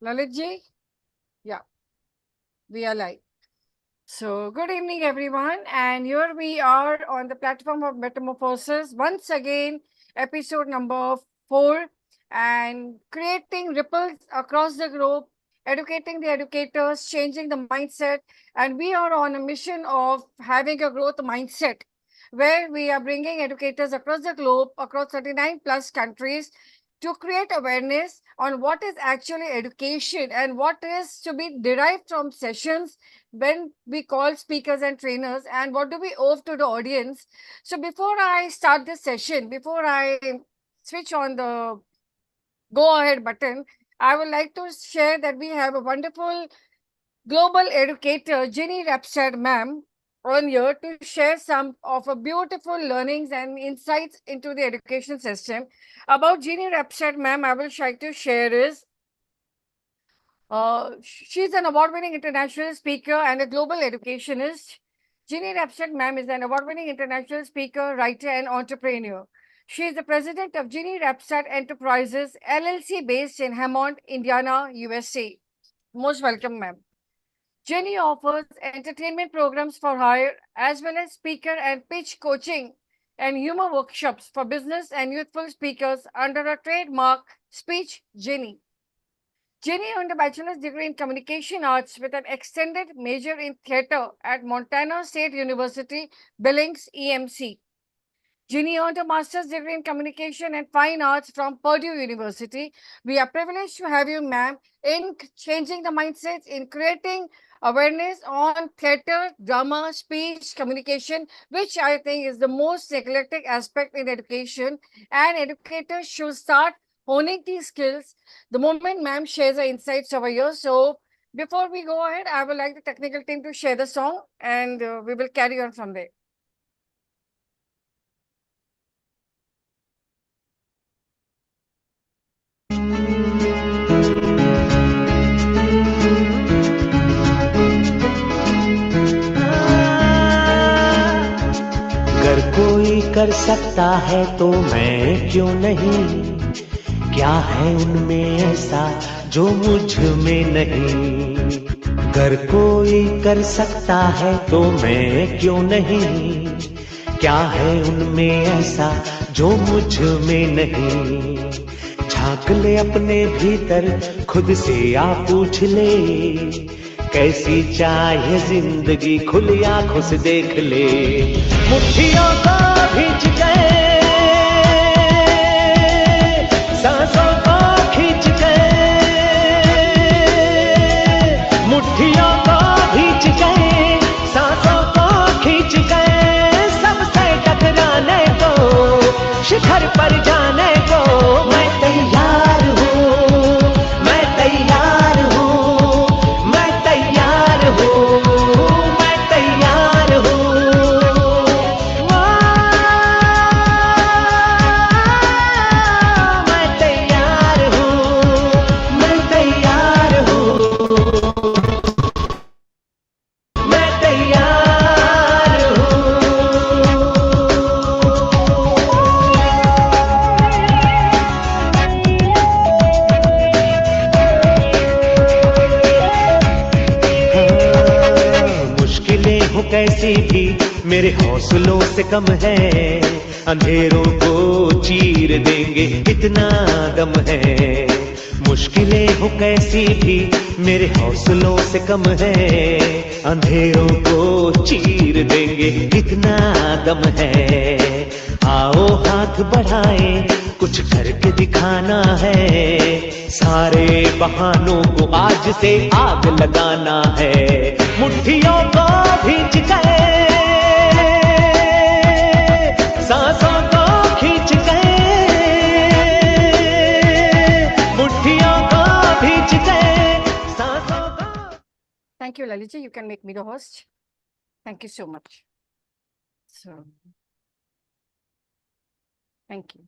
Lalitji? Yeah, we are live. So, good evening, everyone. And here we are on the platform of Metamorphosis. Once again, episode number 4 and creating ripples across the globe, educating the educators, changing the mindset. And we are on a mission of having a growth mindset where we are bringing educators across the globe, across 39 plus countries to create awareness on what is actually education and what is to be derived from sessions when we call speakers and trainers and what do we owe to the audience. So before I start this session, before I switch on the go ahead button, I would like to share that we have a wonderful global educator, Ginny Rapsad ma'am, on here to share some of her beautiful learnings and insights into the education system. About Ginny Rapsad ma'am, I will try to share is she's an award-winning international speaker and a global educationist. Ginny Rapsad ma'am is an award-winning international speaker, writer, and entrepreneur. She is the president of Ginny Rapsad Enterprises, LLC, based in Hammond, Indiana, USA. Most welcome, ma'am. Jenny offers entertainment programs for hire as well as speaker and pitch coaching and humor workshops for business and youthful speakers under a trademark Speech Jenny. Jenny earned a bachelor's degree in communication arts with an extended major in theater at Montana State University, Billings, EMC. Ginny earned a master's degree in communication and fine arts from Purdue University. We are privileged to have you, ma'am, in changing the mindsets, in creating awareness on theater, drama, speech, communication, which I think is the most neglected aspect in education. And educators should start honing these skills the moment ma'am shares her insights over here. So before we go ahead, I would like the technical team to share the song and we will carry on from there. अगर कोई कर सकता है तो मैं क्यों नहीं, क्या है उनमें ऐसा जो मुझ में नहीं। अगर कोई कर सकता है तो मैं क्यों नहीं, क्या है उनमें ऐसा जो मुझ में नहीं। झांक ले अपने भीतर, खुद से आ पूछ ले, कैसी चाहे जिंदगी खुली आंखों से देख ले। मुट्ठियों को भींच गए, सांसों को खींच गए, मुट्ठियों को भींच गए, सांसों को खींच गए, सबसे टकराने को, शिखर पर जाने को मैं तैयार हूँ, मैं तैयार हूँ, मैं तैयार हूँ, मैं तैयार हूँ। मैं तैयार हूँ, मैं तैयार हूँ, मैं तैयार हूँ। मुश्किलें हो कैसी भी मेरे हौसलों से कम है, अंधेरों को चीर देंगे इतना दम है। मुश्किलें हो कैसी भी मेरे हौसलों से कम है, अंधेरों को चीर देंगे इतना दम है। आओ हाथ बढ़ाए, कुछ करके दिखाना है, सारे बहानों को आज से आग लगाना है। मुट्ठियों को भींच गए, सांसों को खींच गए, मुट्ठियों को भींच गए, सांसों को। Thank you, Lalita. You can make me the host. Thank you so much. So, thank you.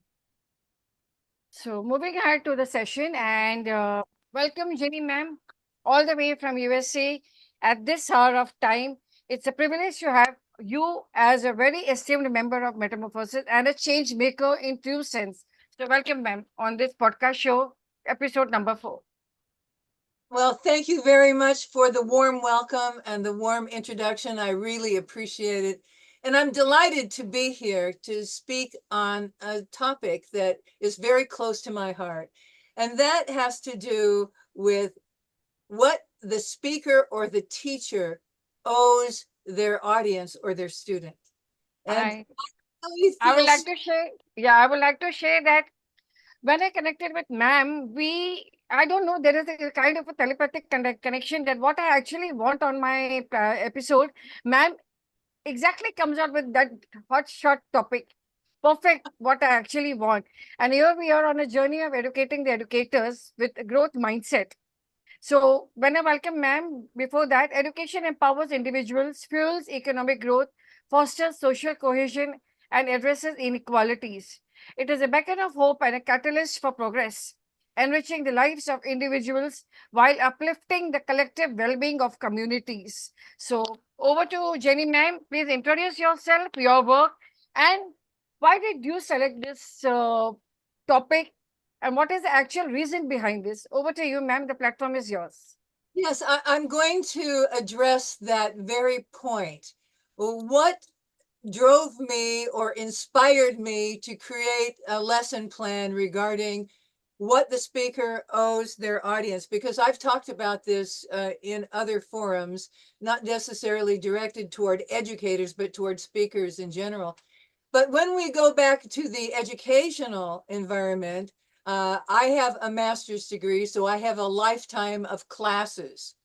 So, moving ahead to the session and welcome, Jenny ma'am, all the way from USA at this hour of time. It's a privilege to have you as a very esteemed member of Metamorphosis and a change maker in true sense. So, welcome, ma'am, on this podcast show, episode number 4. Well, thank you very much for the warm welcome and the warm introduction. I really appreciate it. And I'm delighted to be here to speak on a topic that is very close to my heart. And that has to do with what the speaker or the teacher owes their audience or their student. And I I I would feel like to share, yeah, I would like to share that when I connected with ma'am, I don't know, there is a kind of a telepathic connection that what I actually want on my episode, ma'am exactly comes out with that hot shot topic. Perfect, what I actually want. And here we are on a journey of educating the educators with a growth mindset. So when I welcome ma'am, before that, education empowers individuals, fuels economic growth, fosters social cohesion, and addresses inequalities. It is a beacon of hope and a catalyst for progress, enriching the lives of individuals while uplifting the collective well-being of communities. So over to Jenny ma'am. Please introduce yourself, your work, and why did you select this topic and what is the actual reason behind this? Over to you, ma'am. The platform is yours. Yes, I'm going to address that very point. What drove me or inspired me to create a lesson plan regarding what the speaker owes their audience? Because I've talked about this in other forums, not necessarily directed toward educators, but toward speakers in general. But when we go back to the educational environment, I have a master's degree, so I have a lifetime of classes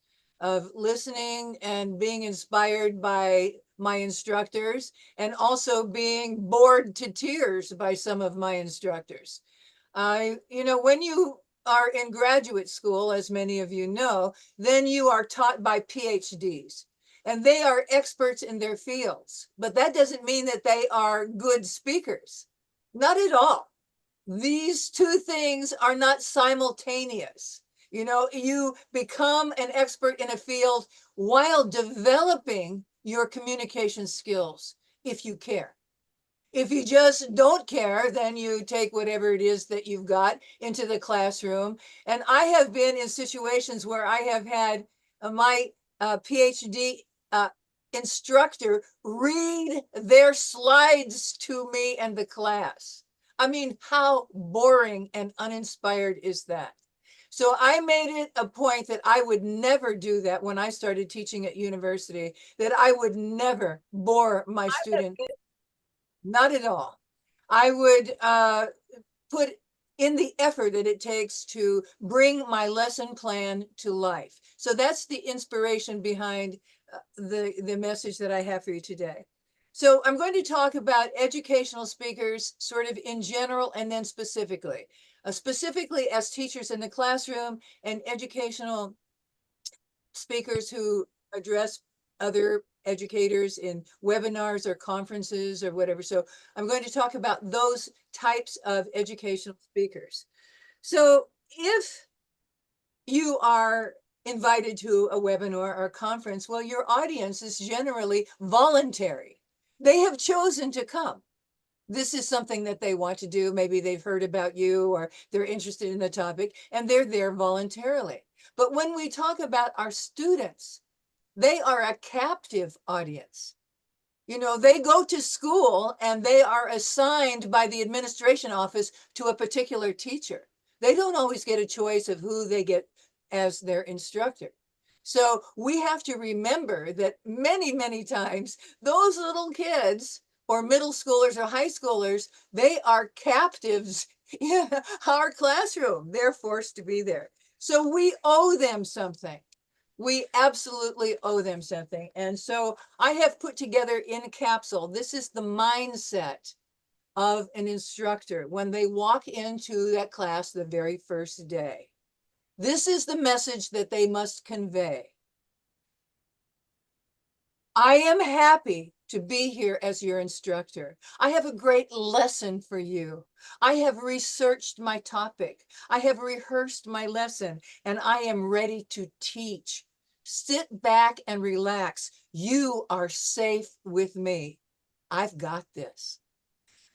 of listening and being inspired by my instructors and also being bored to tears by some of my instructors. When you are in graduate school, as many of you know, then you are taught by PhDs and they are experts in their fields, but that doesn't mean that they are good speakers. Not at all. These two things are not simultaneous. You become an expert in a field while developing your communication skills if you care. If you just don't care, then you take whatever it is that you've got into the classroom. And I have been in situations where I have had my PhD instructor read their slides to me and the class. I mean, how boring and uninspired is that? So I made it a point that I would never do that when I started teaching at university, that I would never bore my student. Not at all. I would put in the effort that it takes to bring my lesson plan to life. So that's the inspiration behind the message that I have for you today. So I'm going to talk about educational speakers sort of in general and then specifically. Specifically as teachers in the classroom and educational speakers who address other educators in webinars or conferences or whatever. So I'm going to talk about those types of educational speakers. So if you are invited to a webinar or a conference, well, your audience is generally voluntary. They have chosen to come. This is something that they want to do. Maybe they've heard about you or they're interested in the topic and they're there voluntarily. But when we talk about our students, they are a captive audience. They go to school and they are assigned by the administration office to a particular teacher. They don't always get a choice of who they get as their instructor. So we have to remember that many, many times those little kids or middle schoolers or high schoolers, they are captives in our classroom. They're forced to be there. So we owe them something. We absolutely owe them something. And so I have put together in a capsule, this is the mindset of an instructor when they walk into that class the very first day. This is the message that they must convey. I am happy to be here as your instructor. I have a great lesson for you. I have researched my topic. I have rehearsed my lesson, and I am ready to teach. Sit back and relax. You are safe with me. I've got this.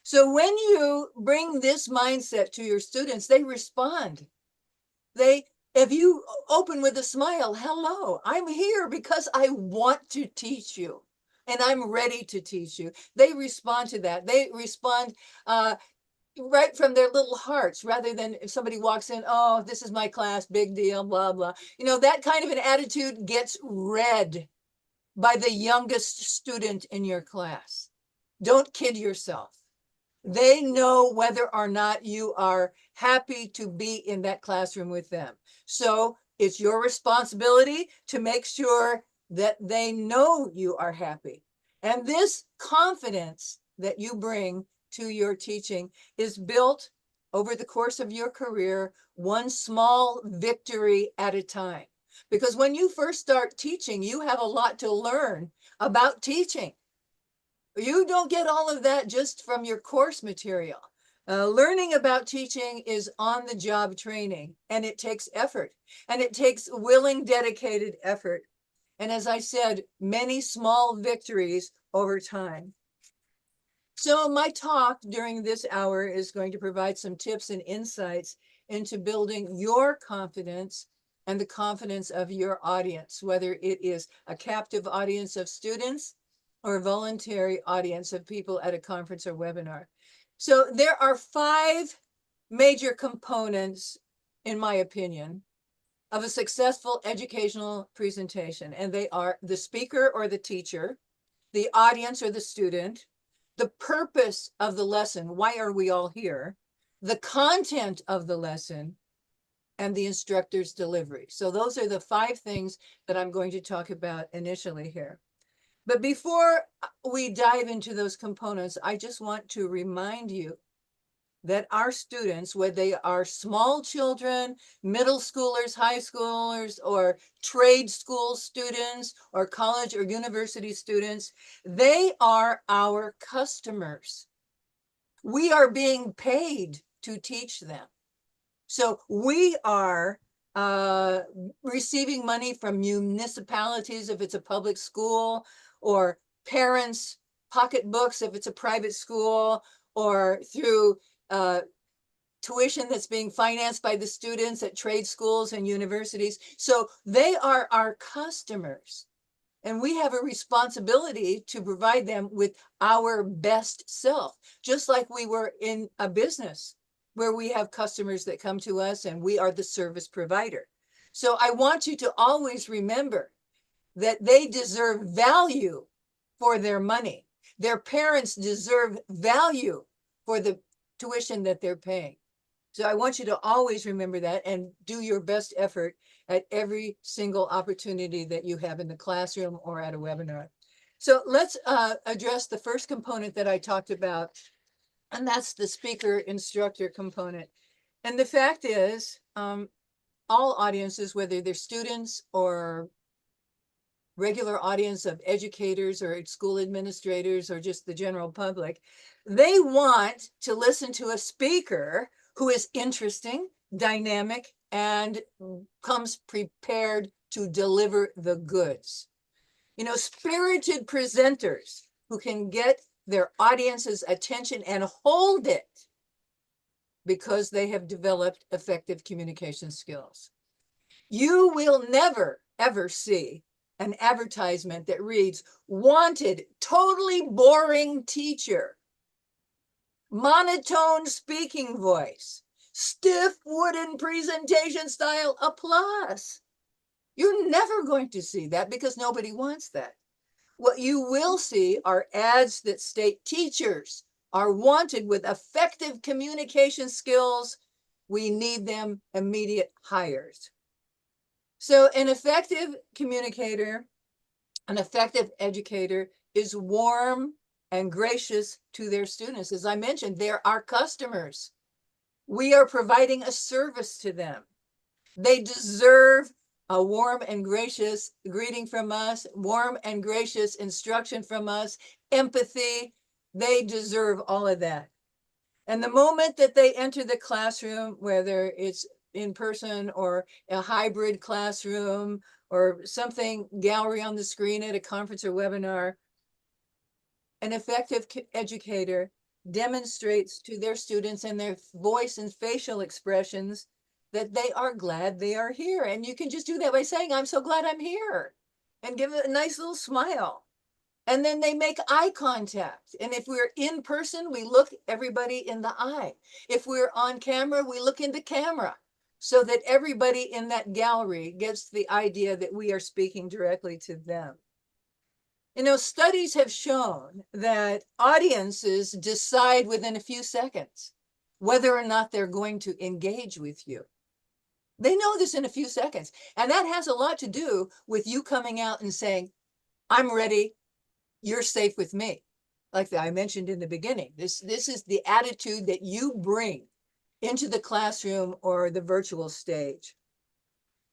So when you bring this mindset to your students, they respond. They If you open with a smile, hello, I'm here because I want to teach you and I'm ready to teach you. They respond to that. They respond right from their little hearts rather than if somebody walks in, oh, this is my class, big deal, blah, blah. You know, that kind of an attitude gets read by the youngest student in your class. Don't kid yourself. They know whether or not you are happy to be in that classroom with them. So it's your responsibility to make sure that they know you are happy. And this confidence that you bring to your teaching is built over the course of your career, one small victory at a time. Because when you first start teaching, you have a lot to learn about teaching. You don't get all of that just from your course material. Learning about teaching is on the job training, and it takes effort, and it takes willing, dedicated effort. And as I said, many small victories over time. So my talk during this hour is going to provide some tips and insights into building your confidence and the confidence of your audience, whether it is a captive audience of students or a voluntary audience of people at a conference or webinar. So there are 5 major components, in my opinion, of a successful educational presentation. And they are the speaker or the teacher, the audience or the student, the purpose of the lesson. Why are we all here? The content of the lesson, and the instructor's delivery. So those are the 5 things that I'm going to talk about initially here. But before we dive into those components, I just want to remind you that our students, whether they are small children, middle schoolers, high schoolers, or trade school students, or college or university students, they are our customers. We are being paid to teach them. So we are receiving money from municipalities if it's a public school, or parents' pocketbooks if it's a private school, or through tuition that's being financed by the students at trade schools and universities. So they are our customers. And we have a responsibility to provide them with our best self, just like we were in a business where we have customers that come to us and we are the service provider. So I want you to always remember that they deserve value for their money. Their parents deserve value for the tuition that they're paying. So I want you to always remember that and do your best effort at every single opportunity that you have in the classroom or at a webinar. So let's address the first component that I talked about, and that's the speaker instructor component. And the fact is, all audiences, whether they're students or regular audience of educators or school administrators or just the general public, they want to listen to a speaker who is interesting, dynamic, and comes prepared to deliver the goods. You know, spirited presenters who can get their audience's attention and hold it because they have developed effective communication skills. You will never, ever see an advertisement that reads, "Wanted totally boring teacher, monotone speaking voice, stiff wooden presentation style, applause." You're never going to see that because nobody wants that. What you will see are ads that state teachers are wanted with effective communication skills. We need them, immediate hires. So an effective communicator, an effective educator is warm and gracious to their students. As I mentioned, they're our customers. We are providing a service to them. They deserve a warm and gracious greeting from us, warm and gracious instruction from us, empathy. They deserve all of that. And the moment that they enter the classroom, whether it's in person or a hybrid classroom or something gallery on the screen at a conference or webinar, an effective educator demonstrates to their students in their voice and facial expressions that they are glad they are here. And you can just do that by saying, I'm so glad I'm here, and give it a nice little smile. And then they make eye contact. And if we're in person, we look everybody in the eye. If we're on camera, we look into camera so that everybody in that gallery gets the idea that we are speaking directly to them. You know, studies have shown that audiences decide within a few seconds whether or not they're going to engage with you. They know this in a few seconds. And that has a lot to do with you coming out and saying, I'm ready, you're safe with me. Like I mentioned in the beginning, this is the attitude that you bring into the classroom or the virtual stage.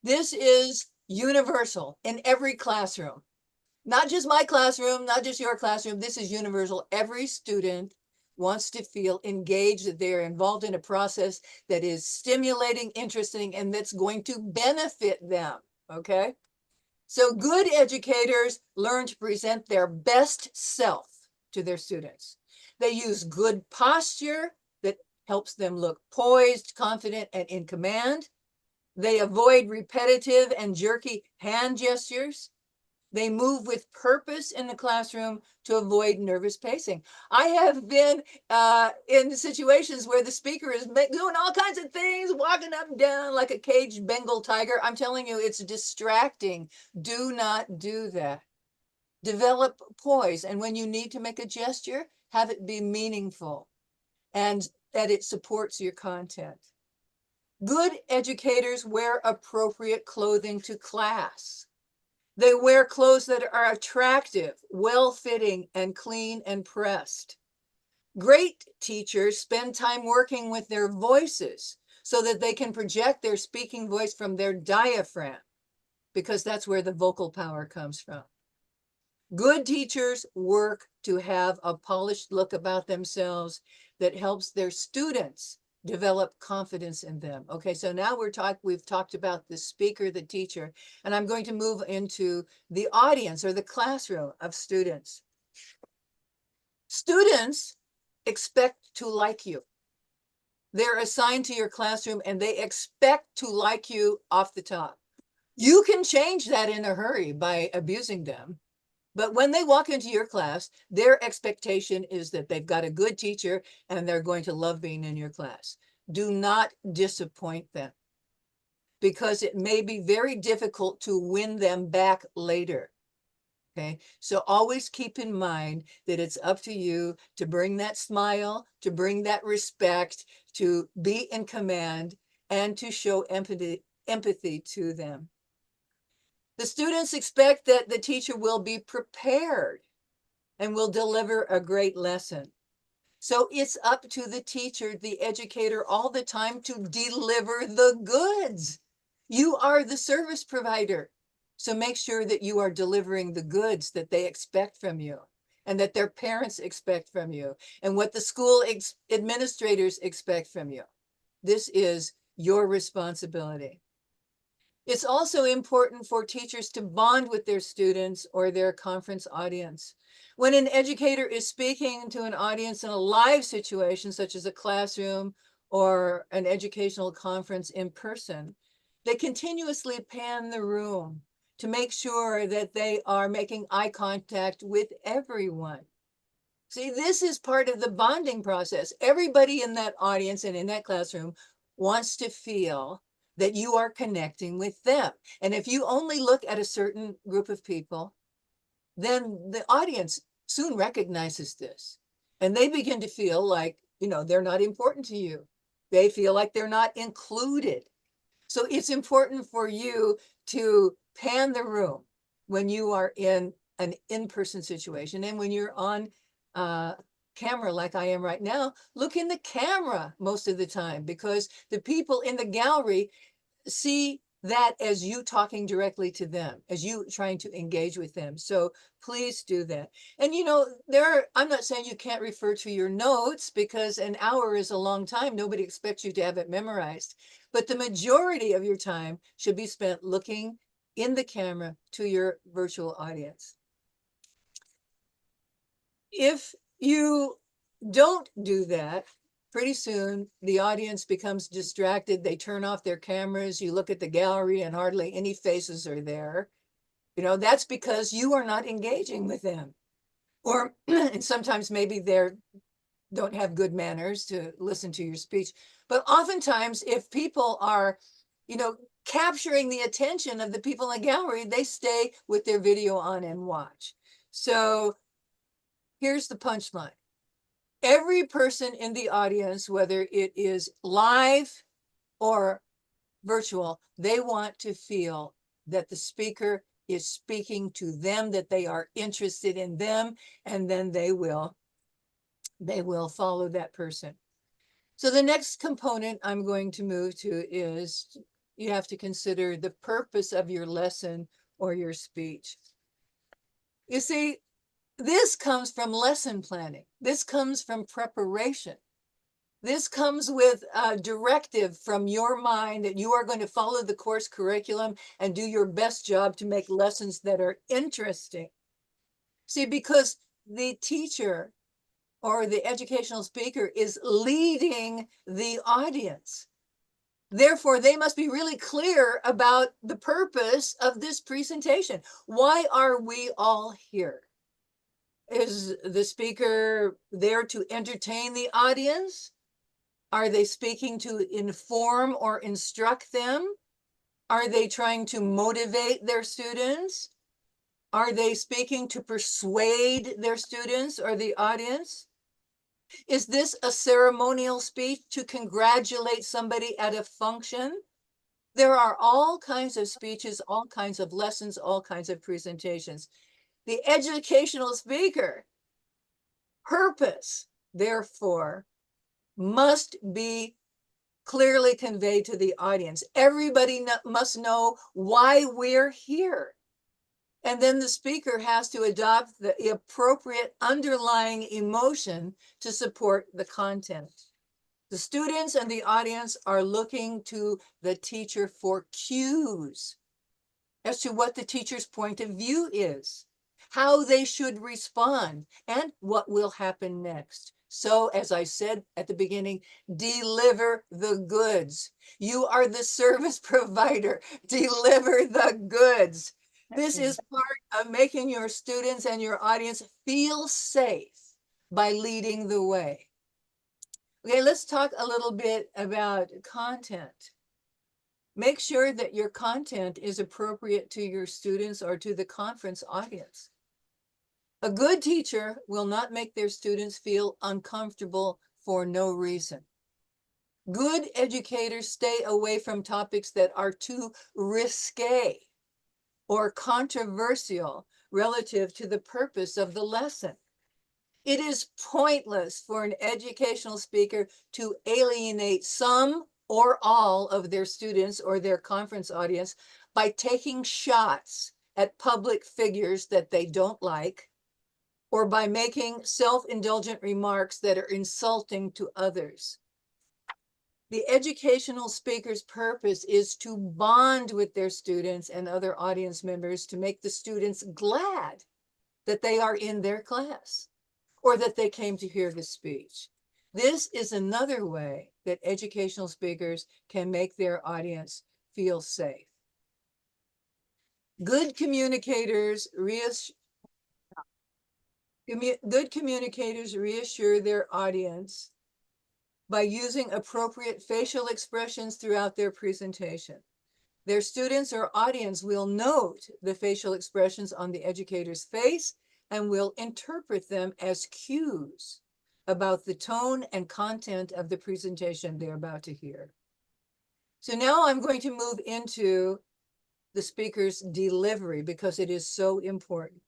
This is universal in every classroom. Not just my classroom, not just your classroom. This is universal. Every student wants to feel engaged, that they're involved in a process that is stimulating, interesting, and that's going to benefit them, okay? So good educators learn to present their best self to their students. They use good posture that helps them look poised, confident, and in command. They avoid repetitive and jerky hand gestures. They move with purpose in the classroom to avoid nervous pacing. I have been in situations where the speaker is doing all kinds of things, walking up and down like a caged Bengal tiger. I'm telling you, it's distracting. Do not do that. Develop poise. And when you need to make a gesture, have it be meaningful and that it supports your content. Good educators wear appropriate clothing to class. They wear clothes that are attractive, well-fitting, and clean and pressed. Great teachers spend time working with their voices so that they can project their speaking voice from their diaphragm, because that's where the vocal power comes from. Good teachers work to have a polished look about themselves that helps their students develop confidence in them. Okay, so now we've talked about the speaker, the teacher, and I'm going to move into the audience or the classroom of students. Students expect to like you. They're assigned to your classroom and they expect to like you off the top. You can change that in a hurry by abusing them. But when they walk into your class, their expectation is that they've got a good teacher and they're going to love being in your class. Do not disappoint them, because it may be very difficult to win them back later. Okay, so always keep in mind that it's up to you to bring that smile, to bring that respect, to be in command, and to show empathy to them. The students expect that the teacher will be prepared and will deliver a great lesson. So it's up to the teacher, the educator, all the time to deliver the goods. You are the service provider. So make sure that you are delivering the goods that they expect from you and that their parents expect from you and what the school administrators expect from you. This is your responsibility. It's also important for teachers to bond with their students or their conference audience. When an educator is speaking to an audience in a live situation, such as a classroom or an educational conference in person, they continuously pan the room to make sure that they are making eye contact with everyone. See, this is part of the bonding process. Everybody in that audience and in that classroom wants to feel that you are connecting with them. And if you only look at a certain group of people, then the audience soon recognizes this and they begin to feel like, they're not important to you. They feel like they're not included. So it's important for you to pan the room when you are in an in-person situation. And when you're on camera like I am right now, look in the camera most of the time, because the people in the gallery see that as you talking directly to them, as you trying to engage with them. So please do that. And I'm not saying you can't refer to your notes, because an hour is a long time. Nobody expects you to have it memorized, but the majority of your time should be spent looking in the camera to your virtual audience. If you don't do that, pretty soon the audience becomes distracted. They turn off their cameras. You look at the gallery and hardly any faces are there. You know, that's because you are not engaging with them. Or and sometimes maybe they're don't have good manners to listen to your speech. But oftentimes, if people are, you know, capturing the attention of the people in the gallery, they stay with their video on and watch. So here's the punchline. Every person in the audience, whether it is live or virtual, they want to feel that the speaker is speaking to them, that they are interested in them, and then they will follow that person. So the next component I'm going to move to is you have to consider the purpose of your lesson or your speech. You see, this comes from lesson planning. This comes from preparation. This comes with a directive from your mind that you are going to follow the course curriculum and do your best job to make lessons that are interesting. See, because the teacher or the educational speaker is leading the audience. Therefore, they must be really clear about the purpose of this presentation. Why are we all here? Is the speaker there to entertain the audience? Are they speaking to inform or instruct them? Are they trying to motivate their students? Are they speaking to persuade their students or the audience? Is this a ceremonial speech to congratulate somebody at a function? There are all kinds of speeches, all kinds of lessons, all kinds of presentations. The educational speaker purpose, therefore, must be clearly conveyed to the audience. Everybody must know why we're here. And then the speaker has to adopt the appropriate underlying emotion to support the content. The students and the audience are looking to the teacher for cues as to what the teacher's point of view is, how they should respond, and what will happen next. So, as I said at the beginning, deliver the goods. You are the service provider. Deliver the goods. This is part of making your students and your audience feel safe by leading the way. Okay, let's talk a little bit about content. Make sure that your content is appropriate to your students or to the conference audience. A good teacher will not make their students feel uncomfortable for no reason. Good educators stay away from topics that are too risque or controversial relative to the purpose of the lesson. It is pointless for an educational speaker to alienate some or all of their students or their conference audience by taking shots at public figures that they don't like, or by making self-indulgent remarks that are insulting to others. The educational speaker's purpose is to bond with their students and other audience members to make the students glad that they are in their class or that they came to hear the speech. This is another way that educational speakers can make their audience feel safe. Good communicators reassure their audience by using appropriate facial expressions throughout their presentation. Their students or audience will note the facial expressions on the educator's face and will interpret them as cues about the tone and content of the presentation they're about to hear. So now I'm going to move into the speaker's delivery because it is so important.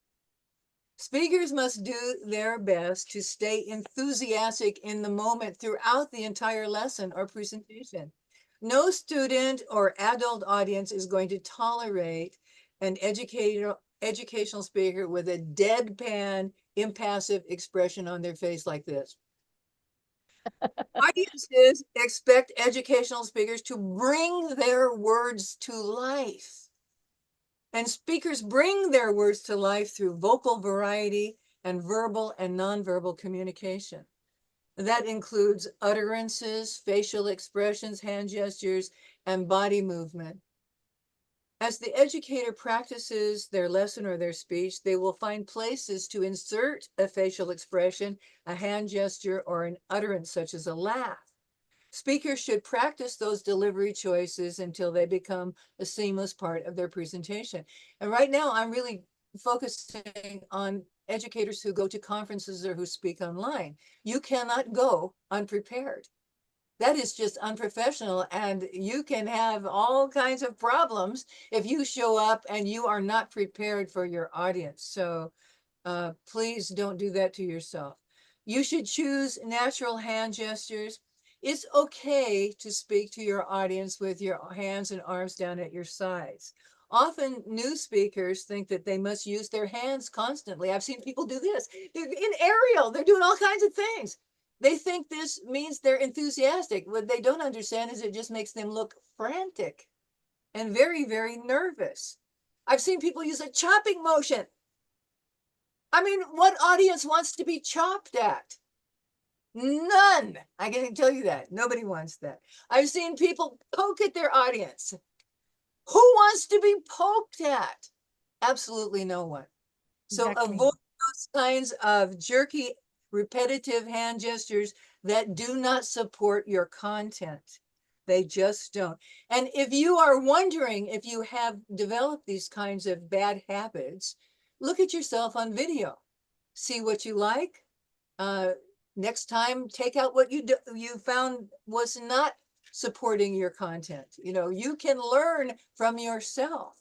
Speakers must do their best to stay enthusiastic in the moment throughout the entire lesson or presentation. No student or adult audience is going to tolerate an educational speaker with a deadpan, impassive expression on their face like this. Audiences expect educational speakers to bring their words to life. And speakers bring their words to life through vocal variety and verbal and nonverbal communication. That includes utterances, facial expressions, hand gestures, and body movement. As the educator practices their lesson or their speech, they will find places to insert a facial expression, a hand gesture, or an utterance such as a laugh. Speakers should practice those delivery choices until they become a seamless part of their presentation. And right now, I'm really focusing on educators who go to conferences or who speak online. You cannot go unprepared. That is just unprofessional, and you can have all kinds of problems if you show up and you are not prepared for your audience. So please don't do that to yourself. You should choose natural hand gestures. It's okay to speak to your audience with your hands and arms down at your sides. Often new speakers think that they must use their hands constantly. I've seen people do this. They're in aerial, they're doing all kinds of things. They think this means they're enthusiastic. What they don't understand is it just makes them look frantic and very, very nervous. I've seen people use a chopping motion. I mean, what audience wants to be chopped at? None. I can tell you that. Nobody wants that. I've seen people poke at their audience. Who wants to be poked at? Absolutely no one. So Exactly. avoid those kinds of jerky, repetitive hand gestures that do not support your content. They just don't. And if you are wondering if you have developed these kinds of bad habits, look at yourself on video. See what you like. Next time, take out what you found was not supporting your content. You can learn from yourself.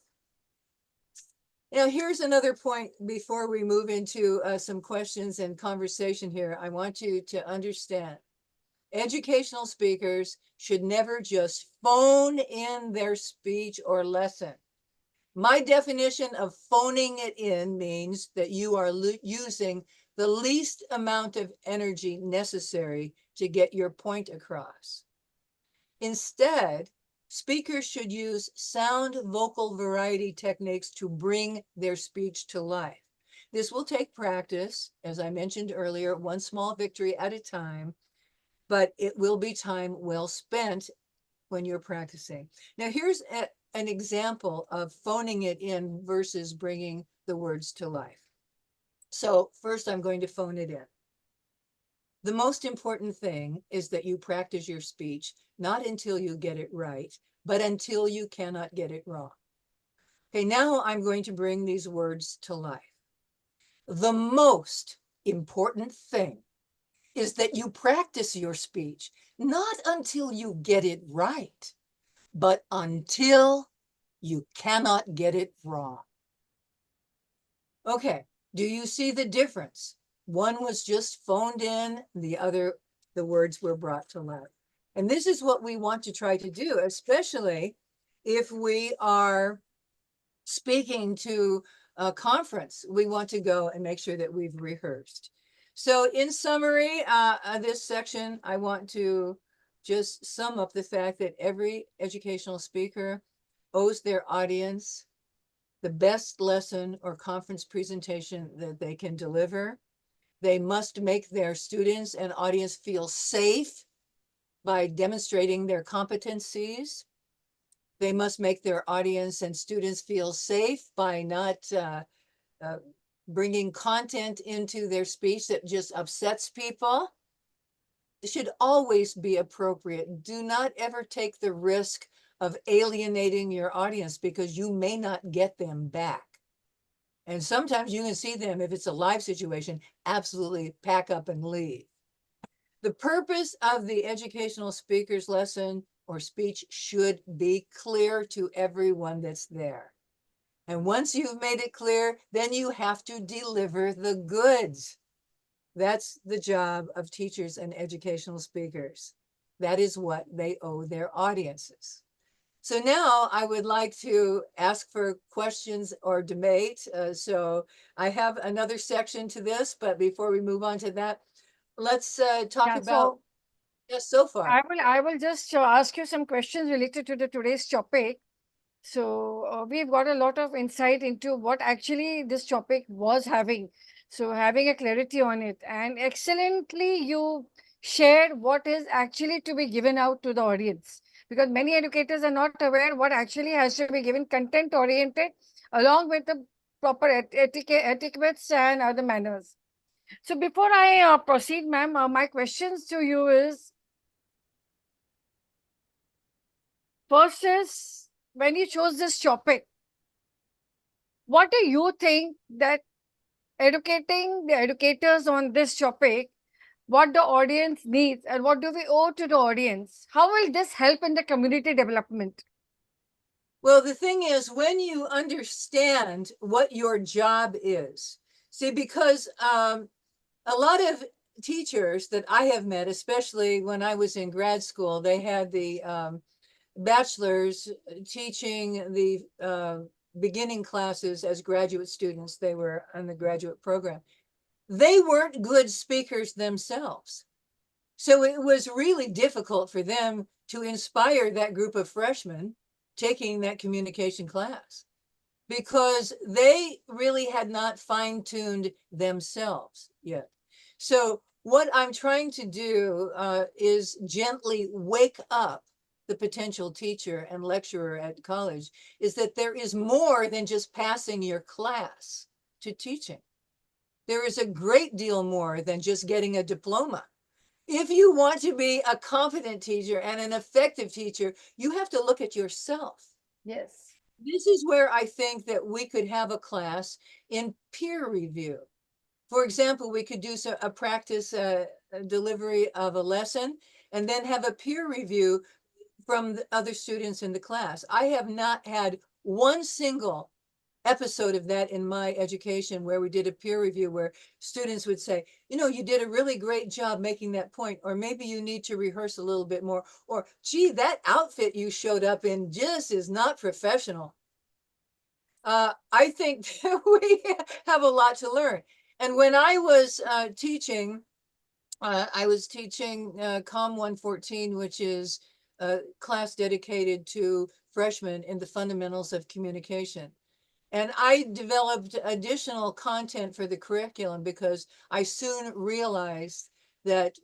Now, here's another point before we move into some questions and conversation here. I want you to understand educational speakers should never just phone in their speech or lesson. My definition of phoning it in means that you are using the least amount of energy necessary to get your point across. Instead, speakers should use sound vocal variety techniques to bring their speech to life. This will take practice, as I mentioned earlier, one small victory at a time, but it will be time well spent when you're practicing. Now, here's an example of phoning it in versus bringing the words to life. So first, I'm going to phone it in. The most important thing is that you practice your speech, not until you get it right, but until you cannot get it wrong. Okay, now I'm going to bring these words to life. The most important thing is that you practice your speech, not until you get it right, but until you cannot get it wrong. Okay, do you see the difference? One was just phoned in, the words were brought to life. And this is what we want to try to do, especially if we are speaking to a conference. We want to go and make sure that we've rehearsed. So in summary, this section, I want to just sum up the fact that every educational speaker owes their audience the best lesson or conference presentation that they can deliver. They must make their students and audience feel safe by demonstrating their competencies. They must make their audience and students feel safe by not bringing content into their speech that just upsets people. It should always be appropriate. Do not ever take the risk of alienating your audience because you may not get them back. And sometimes you can see them, if it's a live situation, absolutely pack up and leave. The purpose of the educational speaker's lesson or speech should be clear to everyone that's there. And once you've made it clear, then you have to deliver the goods. That's the job of teachers and educational speakers. That is what they owe their audiences. So now I would like to ask for questions or debate. So I have another section to this, but before we move on to that, let's talk Yeah, about just so far. I will just ask you some questions related to the today's topic. So we've got a lot of insight into what actually this topic was having. So having a clarity on it, and excellently you share what is actually to be given out to the audience, because many educators are not aware what actually has to be given, content oriented, along with the proper etiquettes and other manners. So before I proceed, ma'am, my questions to you is, first is, when you chose this topic, what do you think that educating the educators on this topic, what the audience needs and what do we owe to the audience? How will this help in the community development? Well, the thing is, when you understand what your job is, see, because a lot of teachers that I have met, especially when I was in grad school, they had the bachelor's teaching the beginning classes as graduate students. They were on the graduate program. They weren't good speakers themselves. So it was really difficult for them to inspire that group of freshmen taking that communication class because they really had not fine-tuned themselves yet. So what I'm trying to do is gently wake up the potential teacher and lecturer at college, is that there is more than just passing your class to teaching. There is a great deal more than just getting a diploma. If you want to be a competent teacher and an effective teacher, you have to look at yourself. Yes. This is where I think that we could have a class in peer review. For example, we could do a practice a delivery of a lesson and then have a peer review from the other students in the class. I have not had one single episode of that in my education where we did a peer review where students would say, you know, you did a really great job making that point, or maybe you need to rehearse a little bit more, or gee, that outfit you showed up in just is not professional. I think that we have a lot to learn. And when I was teaching, COM 114, which is a class dedicated to freshmen in the fundamentals of communication. And I developed additional content for the curriculum because I soon realized that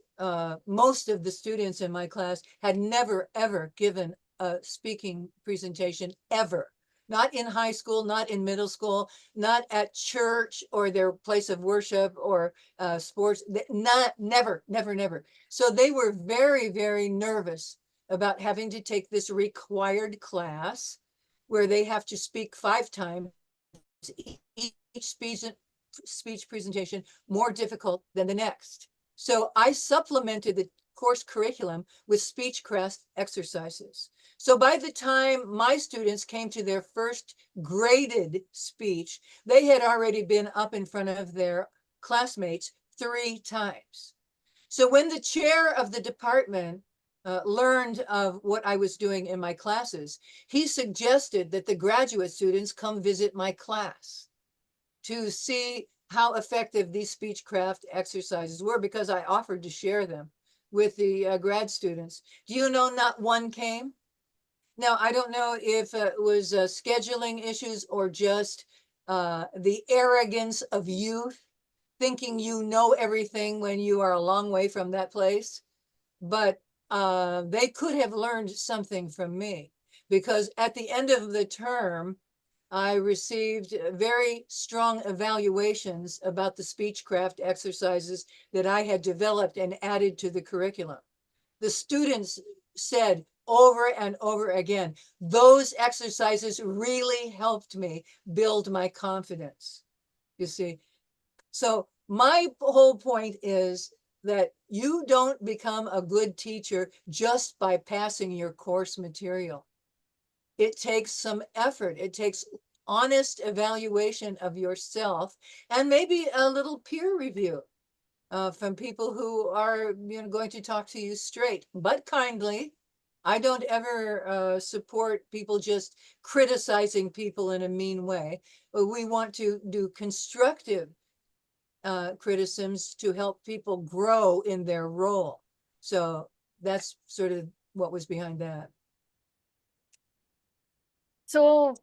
most of the students in my class had never, ever given a speaking presentation ever. Not in high school, not in middle school, not at church or their place of worship or sports, never, never, never. So they were very, very nervous about having to take this required class where they have to speak 5 times, each speech presentation more difficult than the next. So I supplemented the course curriculum with Speechcraft exercises. So by the time my students came to their first graded speech, they had already been up in front of their classmates 3 times. So when the chair of the department learned of what I was doing in my classes, he suggested that the graduate students come visit my class to see how effective these Speechcraft exercises were, because I offered to share them with the grad students. Do you know not one came? Now, I don't know if it was scheduling issues or just the arrogance of youth, thinking you know everything when you are a long way from that place. But they could have learned something from me, because at the end of the term, I received very strong evaluations about the Speechcraft exercises that I had developed and added to the curriculum. The students said over and over again, those exercises really helped me build my confidence, you see. So my whole point is that you don't become a good teacher just by passing your course material. It takes some effort. It takes honest evaluation of yourself and maybe a little peer review from people who are going to talk to you straight but kindly. I don't ever support people just criticizing people in a mean way. But we want to do constructive criticisms to help people grow in their role. So that's sort of what was behind that. So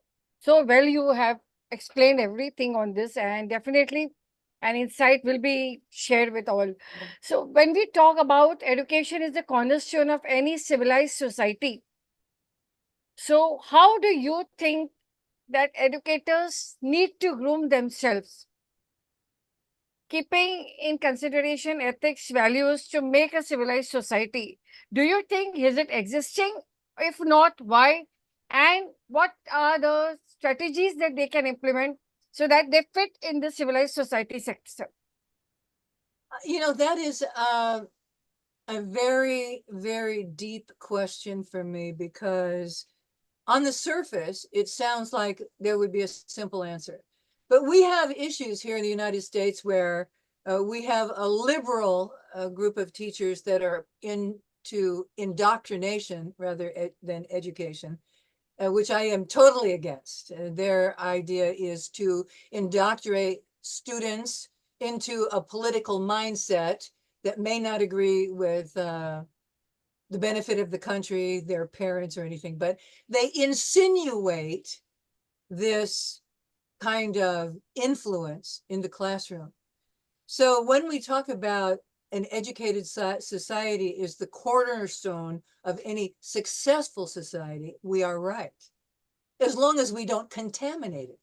well, you have explained everything on this, and definitely and insight will be shared with all. So, when we talk about education is the cornerstone of any civilized society, so how do you think that educators need to groom themselves, keeping in consideration ethics, values to make a civilized society? Do you think is it existing? If not, why? And what are the strategies that they can implement so that they fit in the civilized society sector? You know, that is a very, very deep question for me, because on the surface, it sounds like there would be a simple answer. But we have issues here in the United States where we have a liberal group of teachers that are into indoctrination rather than education, which I am totally against. Their idea is to indoctrinate students into a political mindset that may not agree with the benefit of the country, their parents, or anything, but they insinuate this kind of influence in the classroom. So when we talk about an educated society is the cornerstone of any successful society, we are right, as long as we don't contaminate it.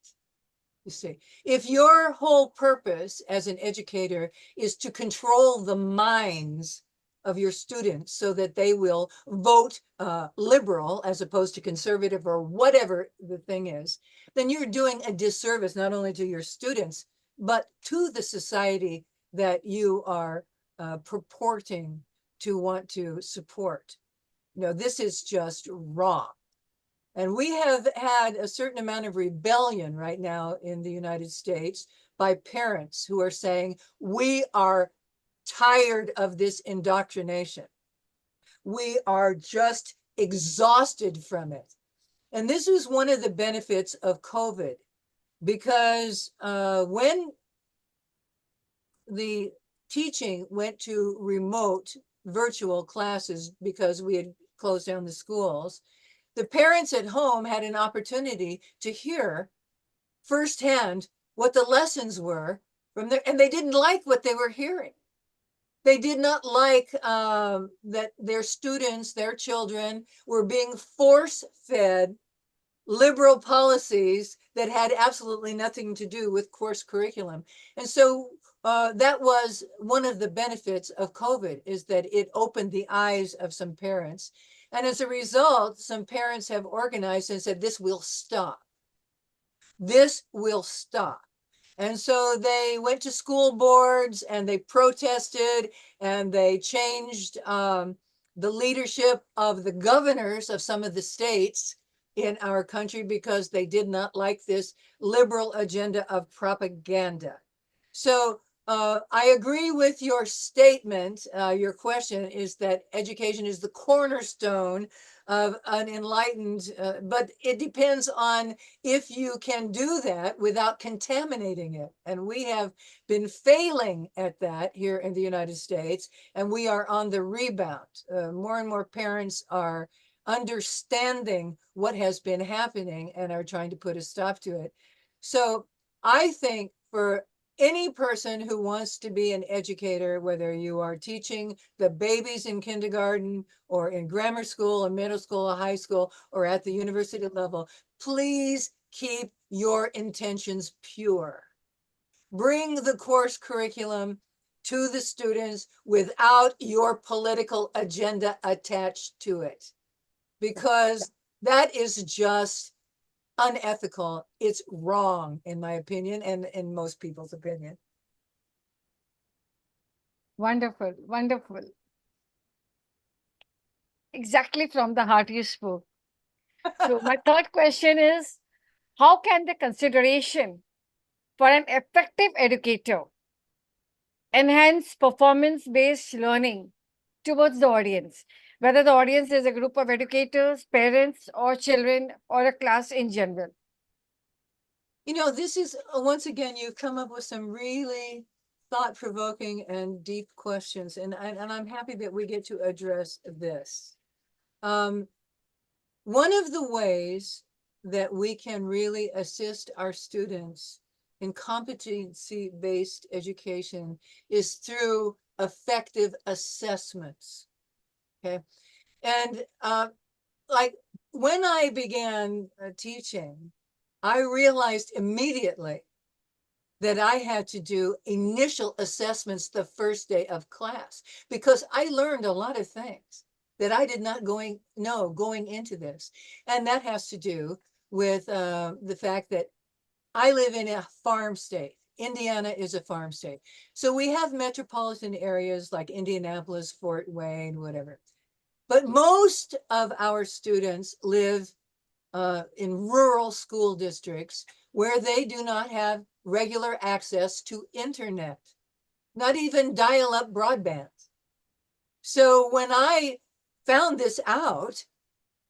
You see, if your whole purpose as an educator is to control the minds of your students so that they will vote liberal as opposed to conservative or whatever the thing is, then you're doing a disservice not only to your students, but to the society that you are purporting to want to support. You know, this is just wrong. And we have had a certain amount of rebellion right now in the United States by parents who are saying, we are tired of this indoctrination. We are just exhausted from it. And this is one of the benefits of COVID, because when the teaching went to remote virtual classes because we had closed down the schools, the parents at home had an opportunity to hear firsthand what the lessons were from there, and they didn't like what they were hearing. They did not like that their students, their children, were being force-fed liberal policies that had absolutely nothing to do with course curriculum. And so that was one of the benefits of COVID, is that it opened the eyes of some parents. And as a result, some parents have organized and said, this will stop. This will stop. And so they went to school boards and they protested and they changed the leadership of the governors of some of the states in our country because they did not like this liberal agenda of propaganda. So I agree with your statement. Your question is that education is the cornerstone of an enlightened, but it depends on if you can do that without contaminating it. And we have been failing at that here in the United States, and we are on the rebound. More and more parents are understanding what has been happening and are trying to put a stop to it. So I think for any person who wants to be an educator, whether you are teaching the babies in kindergarten or in grammar school or middle school or high school or at the university level, please keep your intentions pure. Bring the course curriculum to the students without your political agenda attached to it, because that is just unethical. It's wrong, in my opinion, and in most people's opinion. Wonderful, wonderful. Exactly from the heart you spoke. So, my third question is, how can the consideration for an effective educator enhance performance based learning towards the audience, whether the audience is a group of educators, parents, or children, or a class in general? You know, this is, once again, you've come up with some really thought-provoking and deep questions, and I'm happy that we get to address this. One of the ways that we can really assist our students in competency-based education is through effective assessments. Okay. And like when I began teaching, I realized immediately that I had to do initial assessments the first day of class because I learned a lot of things that I did not know going into this. And that has to do with the fact that I live in a farm state. Indiana is a farm state. So we have metropolitan areas like Indianapolis, Fort Wayne, whatever. But most of our students live in rural school districts where they do not have regular access to internet, not even dial-up broadband. So when I found this out,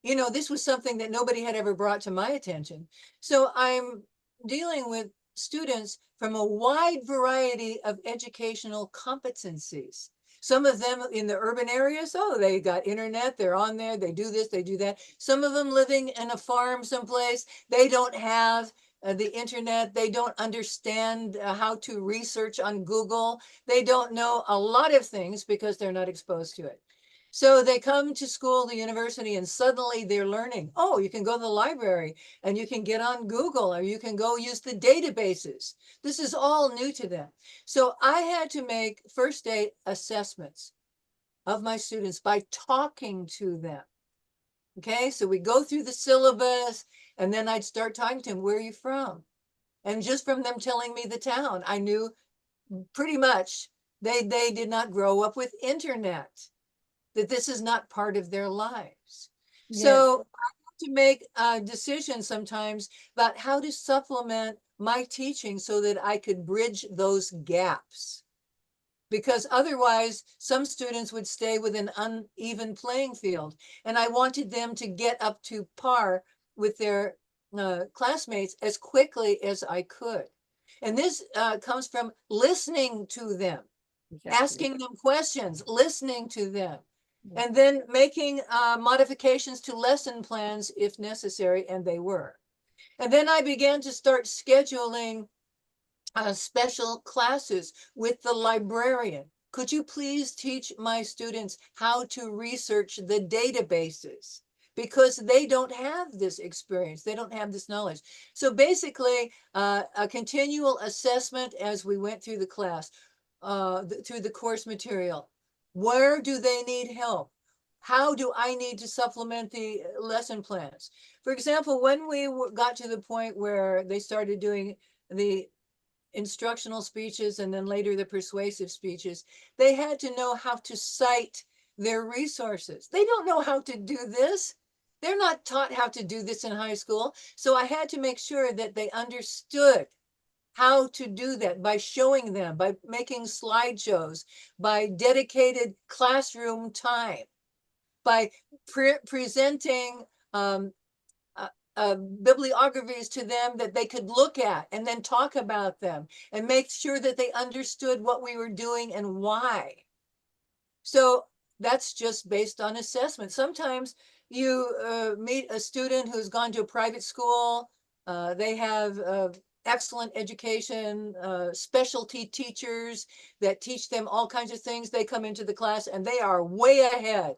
you know, this was something that nobody had ever brought to my attention. So I'm dealing with students from a wide variety of educational competencies. Some of them in the urban areas, oh, they got internet, they're on there, they do this, they do that. Some of them living in a farm someplace, they don't have the internet, they don't understand how to research on Google. They don't know a lot of things because they're not exposed to it. So they come to school, the university, and suddenly they're learning, oh, you can go to the library and you can get on Google or you can go use the databases. This is all new to them. So I had to make first day assessments of my students by talking to them. Okay, so we go through the syllabus and then I'd start talking to them, where are you from? And just from them telling me the town, I knew pretty much they did not grow up with internet, that this is not part of their lives. Yes. So I have to make decisions sometimes about how to supplement my teaching so that I could bridge those gaps. Because otherwise, some students would stay with an uneven playing field. And I wanted them to get up to par with their classmates as quickly as I could. And this comes from listening to them, asking them questions, listening to them, and then making modifications to lesson plans if necessary, and they were. And then I began to start scheduling special classes with the librarian. Could you please teach my students how to research the databases? Because they don't have this experience, they don't have this knowledge. So basically, a continual assessment as we went through the class, through the course material. Where do they need help? How do I need to supplement the lesson plans? For example, when we got to the point where they started doing the instructional speeches and then later the persuasive speeches, they had to know how to cite their resources. They don't know how to do this. They're not taught how to do this in high school. So I had to make sure that they understood how to do that by showing them, by making slideshows, by dedicated classroom time, by presenting bibliographies to them that they could look at and then talk about them and make sure that they understood what we were doing and why. So that's just based on assessment. Sometimes you meet a student who's gone to a private school. They have excellent education, specialty teachers that teach them all kinds of things. They come into the class and they are way ahead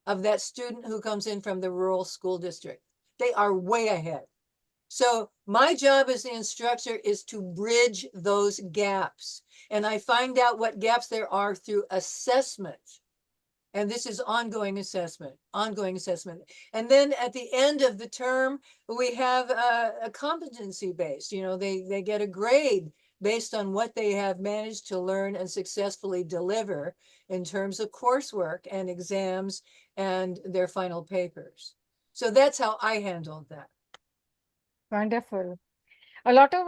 of that student who comes in from the rural school district. They are way ahead. So my job as the instructor is to bridge those gaps. And I find out what gaps there are through assessment. And this is ongoing assessment. And then at the end of the term, we have a competency based, you know, they get a grade based on what they have managed to learn and successfully deliver in terms of coursework and exams and their final papers. So that's how I handled that. Wonderful. A lot of,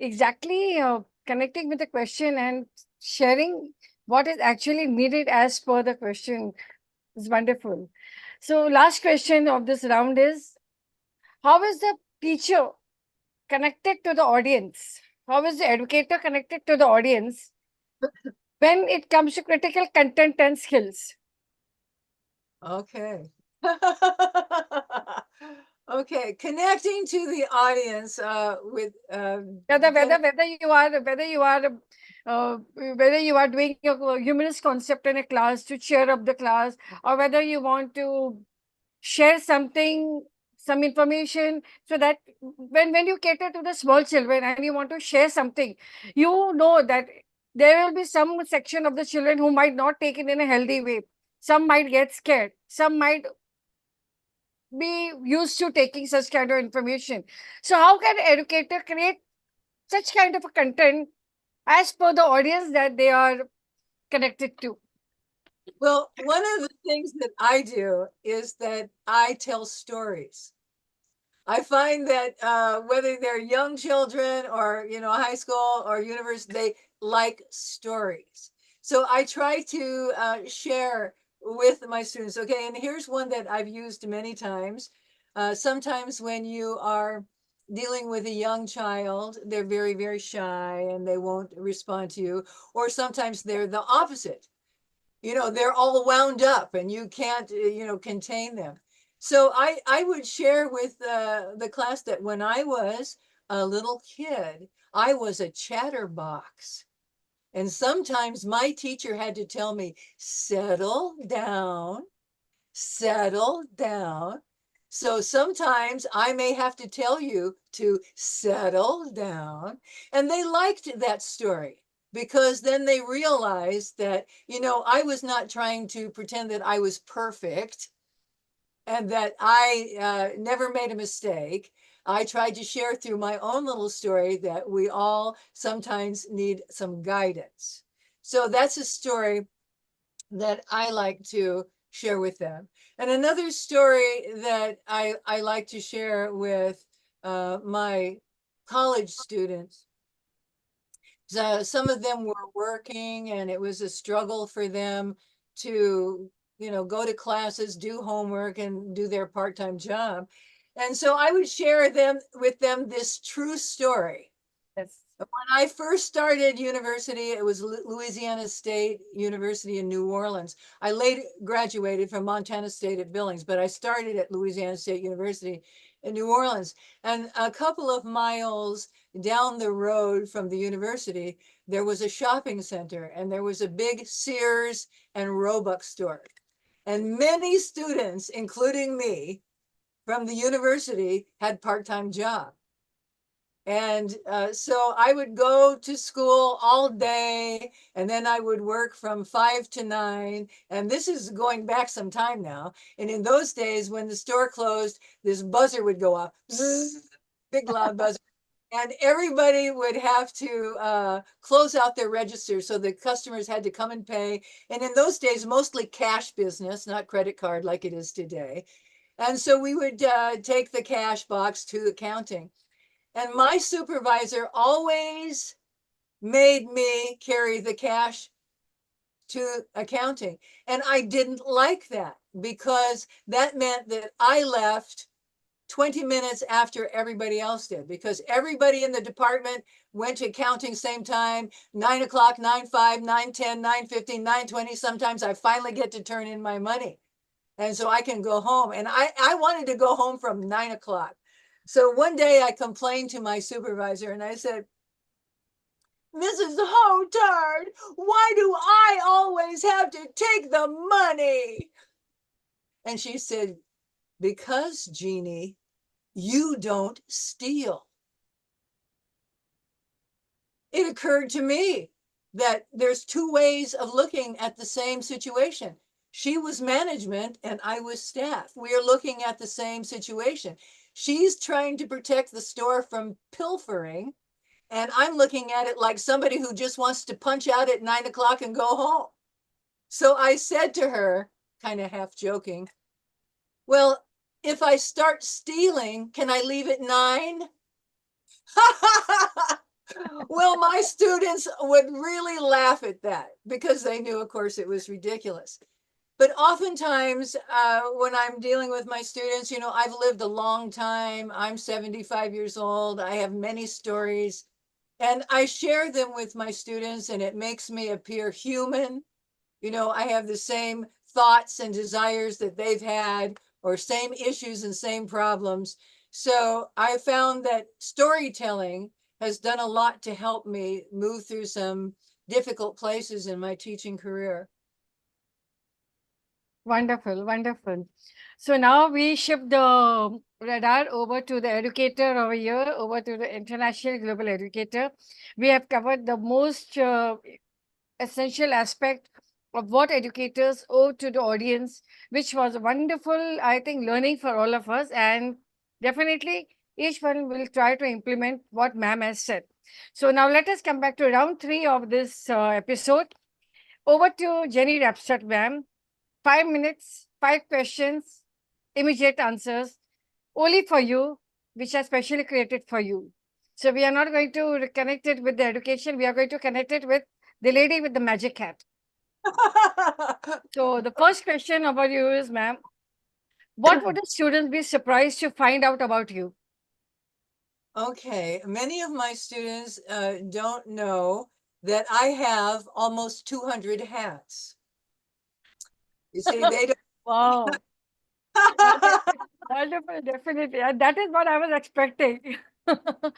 exactly connecting with the question and sharing what is actually needed as per the question is wonderful. So last question of this round is, how is the teacher connected to the audience? How is the educator connected to the audience when it comes to critical content and skills? Okay. Okay, connecting to the audience with whether you are doing your humanist concept in a class to cheer up the class, or whether you want to share something, some information, so that when you cater to the small children and you want to share something, you know that there will be some section of the children who might not take it in a healthy way. Some might get scared, some might be used to taking such kind of information. So how can educator create such kind of a content as per the audience that they are connected to? Well, one of the things that I do is that I tell stories. I find that whether they're young children or high school or university, they like stories. So I try to share with my students. Okay, and here's one that I've used many times. Sometimes when you are dealing with a young child, they're very, very shy and they won't respond to you. Or sometimes they're the opposite. They're all wound up and you can't, contain them. So I would share with the class that when I was a little kid, I was a chatterbox. And sometimes my teacher had to tell me, settle down, settle down. So sometimes I may have to tell you to settle down. And they liked that story because then they realized that, I was not trying to pretend that I was perfect and that I never made a mistake. I tried to share through my own little story that we all sometimes need some guidance. So that's a story that I like to share with them. And another story that I like to share with my college students. So some of them were working and it was a struggle for them to, go to classes, do homework, and do their part-time job. And so I would share with them this true story. Yes. When I first started university, it was Louisiana State University in New Orleans. I later graduated from Montana State at Billings, but I started at Louisiana State University in New Orleans. And a couple of miles down the road from the university, there was a shopping center and there was a big Sears and Roebuck store. And many students, including me, from the university had part-time jobs. And so I would go to school all day and then I would work from 5 to 9. And this is going back some time now. And in those days, when the store closed, this buzzer would go off, big loud buzzer. And everybody would have to close out their register. So the customers had to come and pay. And in those days, mostly cash business, not credit card like it is today. And so we would take the cash box to accounting. And my supervisor always made me carry the cash to accounting. And I didn't like that because that meant that I left 20 minutes after everybody else did, because everybody in the department went to accounting same time, 9 o'clock, 9:05, 9:10, 9:15, 9:20. Sometimes I finally get to turn in my money. And so I can go home. And I wanted to go home from 9 o'clock. So one day I complained to my supervisor and I said, Mrs. Hotard, why do I always have to take the money? And she said, because, Jeannie, you don't steal. It occurred to me that there's two ways of looking at the same situation. She was management and I was staff. We are looking at the same situation. She's trying to protect the store from pilfering, and I'm looking at it like somebody who just wants to punch out at 9 o'clock and go home. So I said to her, kind of half joking, well, if I start stealing, can I leave at 9? Well, my students would really laugh at that because they knew, of course, it was ridiculous. But oftentimes when I'm dealing with my students, I've lived a long time. I'm 75 years old. I have many stories and I share them with my students and it makes me appear human. I have the same thoughts and desires that they've had or same issues and same problems. So I found that storytelling has done a lot to help me move through some difficult places in my teaching career. Wonderful, wonderful. So now we shift the radar over to the educator over here, over to the international global educator. We have covered the most essential aspect of what educators owe to the audience, which was a wonderful, I think, learning for all of us. And definitely, each one will try to implement what ma'am has said. So now let us come back to round three of this episode. Over to Jenny Rapsat, ma'am. 5 minutes, 5 questions, immediate answers, only for you, which are specially created for you. So we are not going to connect it with the education. We are going to connect it with the lady with the magic hat. So the first question about you is, ma'am, what would the students be surprised to find out about you? Okay, many of my students don't know that I have almost 200 hats. You see, they don't. Wow. Wonderful, wonderful, definitely. And that is what I was expecting. Wonderful.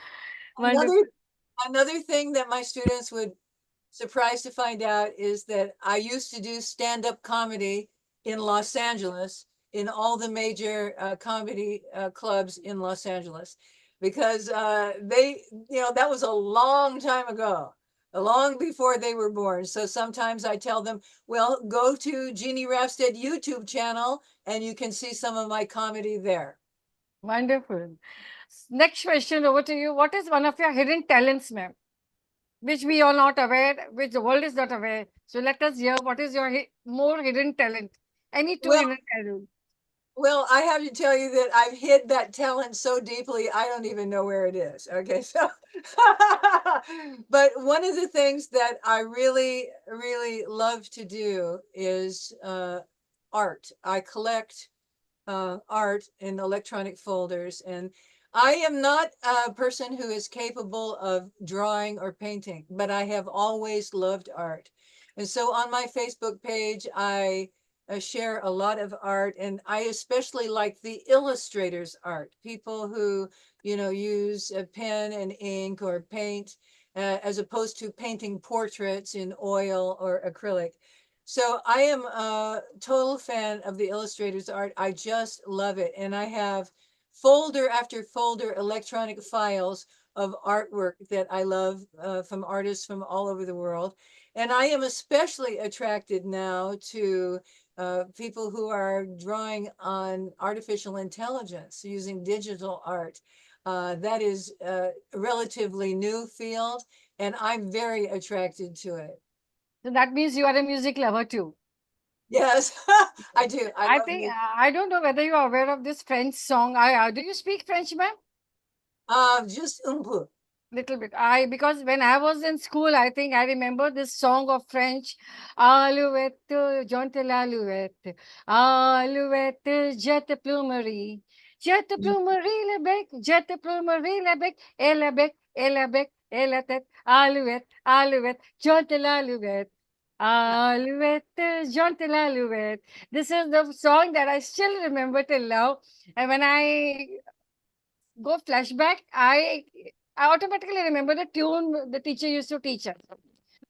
Another another thing that my students would surprised to find out is that I used to do stand-up comedy in Los Angeles in all the major comedy clubs in Los Angeles because that was a long time ago, long before they were born. So sometimes I tell them, well, go to Jeannie Rafstead YouTube channel and you can see some of my comedy there. Wonderful. Next question over to you. What is one of your hidden talents, ma'am, which we are not aware, which the world is not aware? So let us hear what is your more hidden talent. Any two Well, hidden talent. Well, I have to tell you that I've hid that talent so deeply, I don't even know where it is. Okay, so, but one of the things that I really, really love to do is art. I collect art in electronic folders, and I am not a person who is capable of drawing or painting, but I have always loved art. And so on my Facebook page, I share a lot of art, and I especially like the illustrators' art, people who, use a pen and ink or paint, as opposed to painting portraits in oil or acrylic. So I am a total fan of the illustrators' art. I just love it. And I have folder after folder electronic files of artwork that I love from artists from all over the world. And I am especially attracted now to people who are drawing on artificial intelligence using digital art. That is a relatively new field, and I'm very attracted to it. So that means you are a music lover too. Yes, I do. I I love think music. I don't know whether you are aware of this French song. Do you speak French, ma'am? Just un peu. Little bit. Because when I was in school, I think I remember this song of French. Alouette, jonte l'alouette. Alouette, jette plumerie. Jette Mm. plumerie le bec, jette plumerie le bec, et le bec, et le bec, et la tête. Alouette, alouette, jonte l'alouette. Alouette, jonte l'alouette. This is the song that I still remember till now. And when I go flashback, I automatically remember the tune the teacher used to teach us.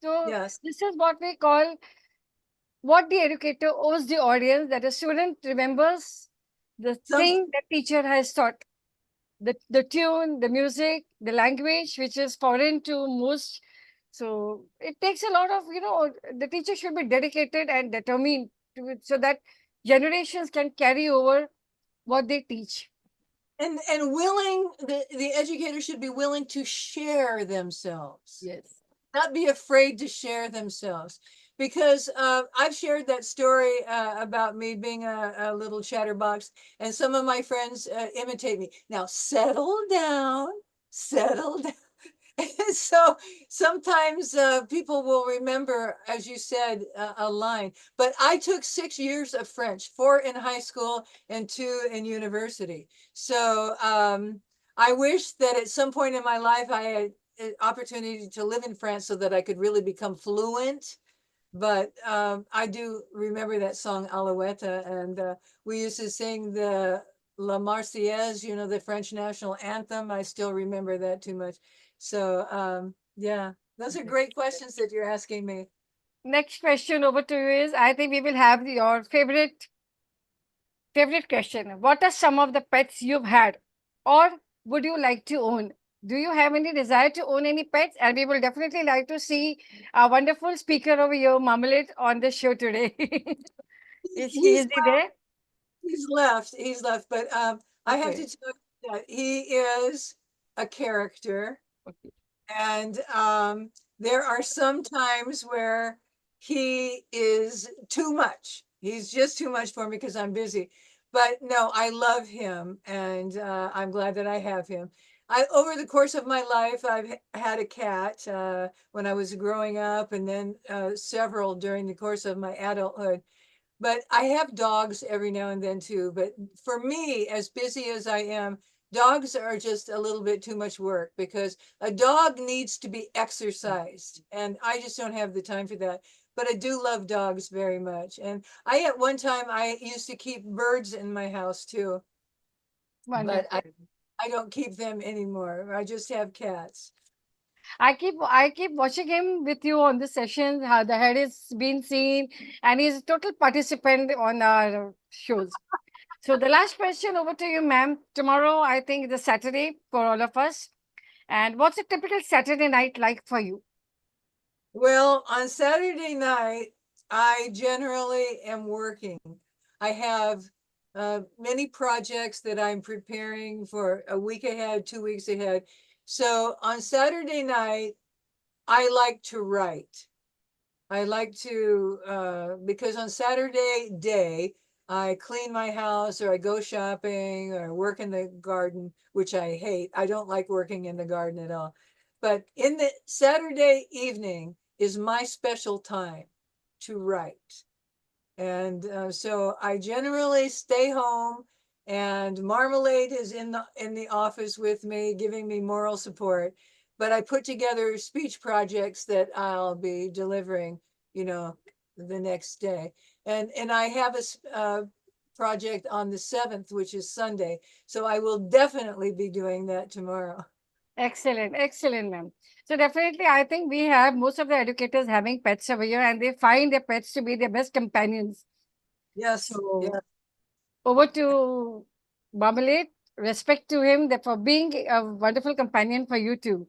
So Yes. this is what we call what the educator owes the audience, that a student remembers the Some, thing that teacher has taught. The tune, the music, the language, which is foreign to most. So it takes a lot of, the teacher should be dedicated and determined to it so that generations can carry over what they teach. and willing, the educator should be willing to share themselves, Yes. not be afraid to share themselves. Because I've shared that story about me being a little chatterbox, and some of my friends imitate me. Now, settle down. And so sometimes people will remember, as you said, a line. But I took 6 years of French, 4 in high school and 2 in university. So I wish that at some point in my life I had an opportunity to live in France so that I could really become fluent. But I do remember that song Alouette, and we used to sing the La Marseillaise, you know, the French national anthem. I still remember that too much. So yeah, those are great questions that you're asking me. Next question over to you is, I think we will have your favorite question. What are some of the pets you've had or would you like to own? Do you have any desire to own any pets? And we will definitely like to see a wonderful speaker over here, Marmalade, on the show today. Is he there? He's left. He's left. But I have to Okay. tell you that he is a character. Okay. And there are some times where he is too much. He's just too much for me because I'm busy. But no, I love him, and I'm glad that I have him. Over the course of my life, I've had a cat when I was growing up, and then several during the course of my adulthood. But I have dogs every now and then too. But for me, as busy as I am, dogs are just a little bit too much work because a dog needs to be exercised. And I just don't have the time for that. But I do love dogs very much. And at one time, I used to keep birds in my house too. But Wonderful. I don't keep them anymore. I just have cats. I keep watching him with you on the sessions, how the head is being seen, and he's a total participant on our shows. So the last question over to you, ma'am. Tomorrow, I think, is a Saturday for all of us. And what's a typical Saturday night like for you? Well, on Saturday night, I generally am working. I have many projects that I'm preparing for a week ahead, 2 weeks ahead. So on Saturday night, I like to write. I like to, because on Saturday day, I clean my house or I go shopping or work in the garden, which I hate. I don't like working in the garden at all. But in the Saturday evening is my special time to write. And so I generally stay home, and Marmalade is in the office with me, giving me moral support. But I put together speech projects that I'll be delivering, you know, the next day. And I have a project on the 7th, which is Sunday. So I will definitely be doing that tomorrow. Excellent, excellent, ma'am. So definitely, I think we have most of the educators having pets over here, and they find their pets to be their best companions. Yes, So yes. over to Marmalade. Respect to him that for being a wonderful companion for you too.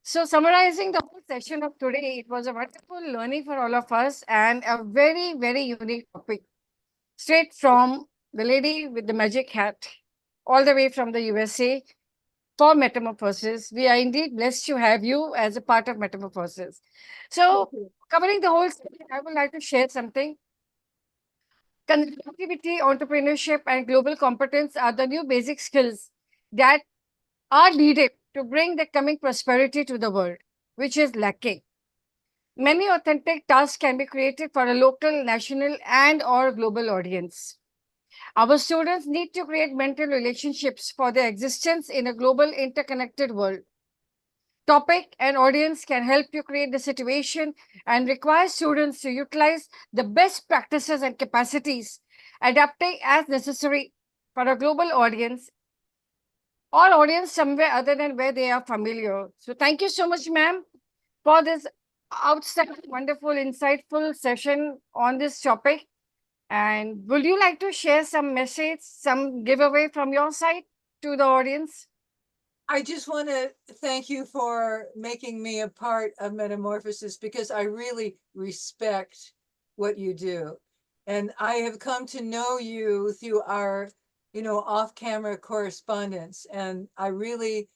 So summarizing the whole session of today, it was a wonderful learning for all of us and a very, very unique topic. Straight from the lady with the magic hat, all the way from the USA for Metamorphosis. We are indeed blessed to have you as a part of Metamorphosis. So, covering the whole session, I would like to share something. Connectivity, entrepreneurship, and global competence are the new basic skills that are needed to bring the coming prosperity to the world, which is lacking. Many authentic tasks can be created for a local, national, and or global audience. Our students need to create mental relationships for their existence in a global interconnected world. Topic and audience can help you create the situation and require students to utilize the best practices and capacities, adapting as necessary for a global audience or audience somewhere other than where they are familiar. So thank you so much, ma'am, for this outstanding, wonderful, insightful session on this topic. And would you like to share some message, some giveaway from your side to the audience? I just want to thank you for making me a part of Metamorphosis because I really respect what you do. And I have come to know you through our, off-camera correspondence, and I really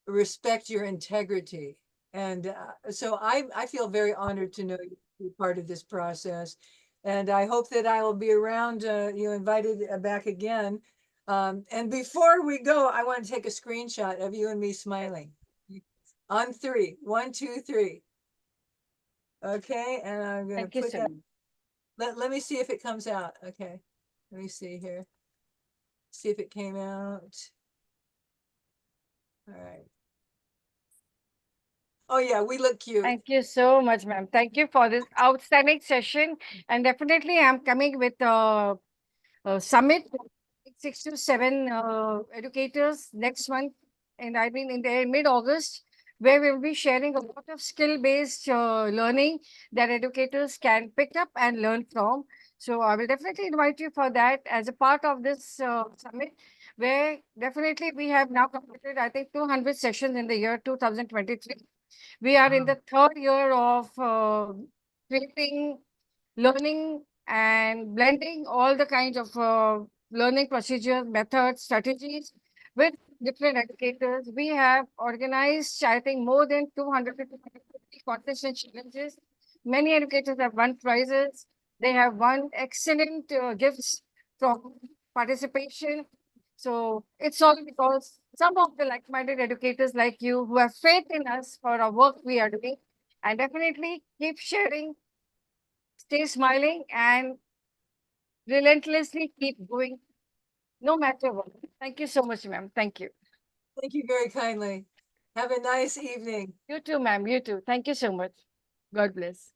respect your integrity. And so I feel very honored to know you be part of this process. And I hope that I will be around, you invited back again. And before we go, I want to take a screenshot of you and me smiling on three. 1, 2, 3. Okay, and I'm going to Thank you put so that. much. Let me see if it comes out. Okay, let me see here. See if it came out. All right. Oh, yeah, we look cute. Thank you so much, ma'am. Thank you for this outstanding session. And definitely, I'm coming with a summit, 6 to 7 educators next month. And I mean, in the mid-August, where we'll be sharing a lot of skill-based learning that educators can pick up and learn from. So I will definitely invite you for that as a part of this summit, where definitely we have now completed, I think, 200 sessions in the year 2023. We are in Wow. the third year of creating, learning, and blending all the kinds of learning procedures, methods, strategies with different educators. We have organized, I think, more than 200 to 250 contests and challenges. Many educators have won prizes. They have won excellent gifts from participation. So it's all because some of the like-minded educators like you who have faith in us for our work we are doing, and definitely keep sharing, stay smiling, and relentlessly keep going no matter what. Thank you so much, ma'am. Thank you. Thank you very kindly. Have a nice evening. You too, ma'am. You too. Thank you so much. God bless.